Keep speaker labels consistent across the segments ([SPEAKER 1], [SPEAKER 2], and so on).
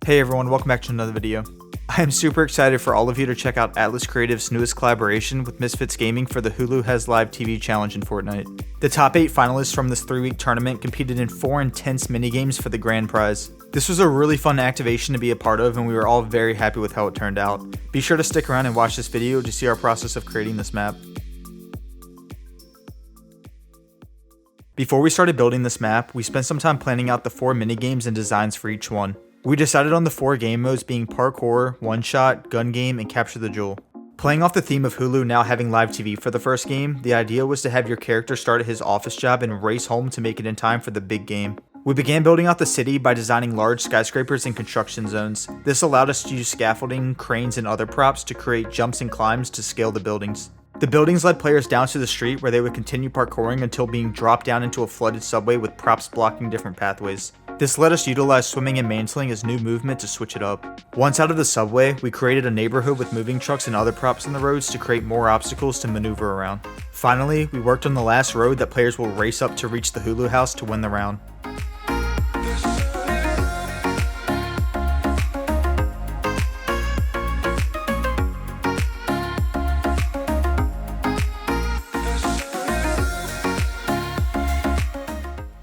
[SPEAKER 1] Hey everyone, welcome back to another video. I am super excited for all of you to check out Atlas Creative's newest collaboration with Misfits Gaming for the Hulu Has Live TV challenge in Fortnite. The top 8 finalists from this 3-week tournament competed in 4 intense minigames for the grand prize. This was a really fun activation to be a part of, and we were all very happy with how it turned out. Be sure to stick around and watch this video to see our process of creating this map. Before we started building this map, we spent some time planning out the 4 minigames and designs for each one. We decided on the 4 game modes being parkour, one-shot, gun game, and capture the jewel. Playing off the theme of Hulu now having live TV for the first game, the idea was to have your character start at his office job and race home to make it in time for the big game. We began building out the city by designing large skyscrapers and construction zones. This allowed us to use scaffolding, cranes, and other props to create jumps and climbs to scale the buildings. The buildings led players down to the street where they would continue parkouring until being dropped down into a flooded subway with props blocking different pathways. This let us utilize swimming and mantling as new movement to switch it up. Once out of the subway, we created a neighborhood with moving trucks and other props in the roads to create more obstacles to maneuver around. Finally, we worked on the last road that players will race up to reach the Hulu house to win the round.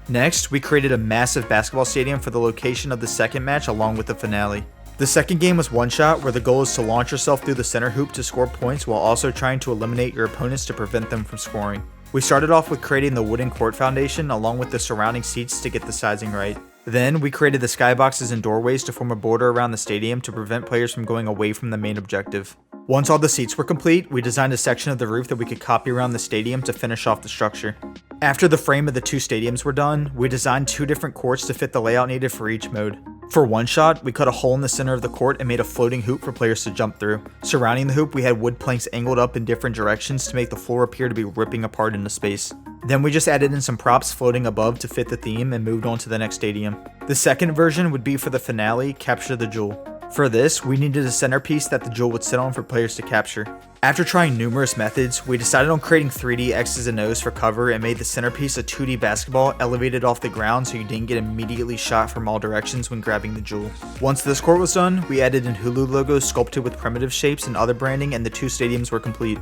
[SPEAKER 1] Next, we created a massive basketball stadium for the location of the second match along with the finale. The second game was one shot, where the goal is to launch yourself through the center hoop to score points while also trying to eliminate your opponents to prevent them from scoring. We started off with creating the wooden court foundation along with the surrounding seats to get the sizing right. Then, we created the skyboxes and doorways to form a border around the stadium to prevent players from going away from the main objective. Once all the seats were complete, we designed a section of the roof that we could copy around the stadium to finish off the structure. After the frame of the 2 stadiums were done, we designed 2 different courts to fit the layout needed for each mode. For one shot, we cut a hole in the center of the court and made a floating hoop for players to jump through. Surrounding the hoop, we had wood planks angled up in different directions to make the floor appear to be ripping apart into space. Then we just added in some props floating above to fit the theme and moved on to the next stadium. The second version would be for the finale, Capture the Jewel. For this, we needed a centerpiece that the jewel would sit on for players to capture. After trying numerous methods, we decided on creating 3D X's and O's for cover and made the centerpiece a 2D basketball elevated off the ground so you didn't get immediately shot from all directions when grabbing the jewel. Once this court was done, we added in Hulu logos sculpted with primitive shapes and other branding, and the 2 stadiums were complete.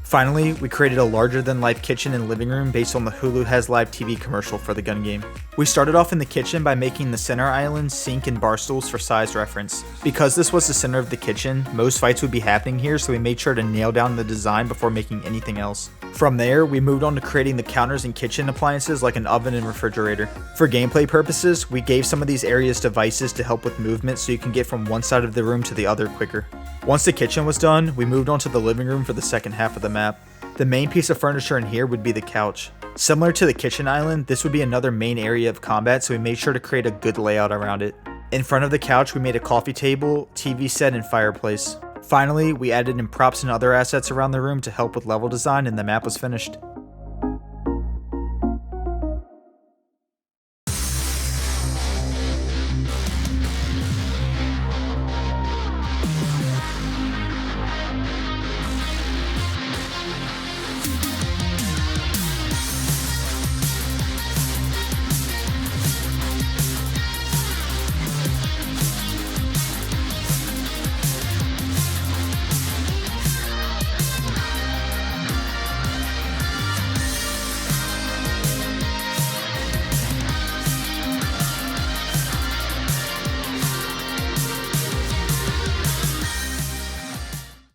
[SPEAKER 1] Finally, we created a larger-than-life kitchen and living room based on the Hulu Has Live TV commercial for the gun game. We started off in the kitchen by making the center island, sink, and bar stools for size reference. Because this was the center of the kitchen, most fights would be happening here, so we made sure to nail down the design before making anything else. From there, we moved on to creating the counters and kitchen appliances like an oven and refrigerator. For gameplay purposes, we gave some of these areas devices to help with movement so you can get from one side of the room to the other quicker. Once the kitchen was done, we moved on to the living room for the second half of the map. The main piece of furniture in here would be the couch. Similar to the kitchen island, this would be another main area of combat, so we made sure to create a good layout around it. In front of the couch, we made a coffee table, TV set, and fireplace. Finally, we added in props and other assets around the room to help with level design, and the map was finished.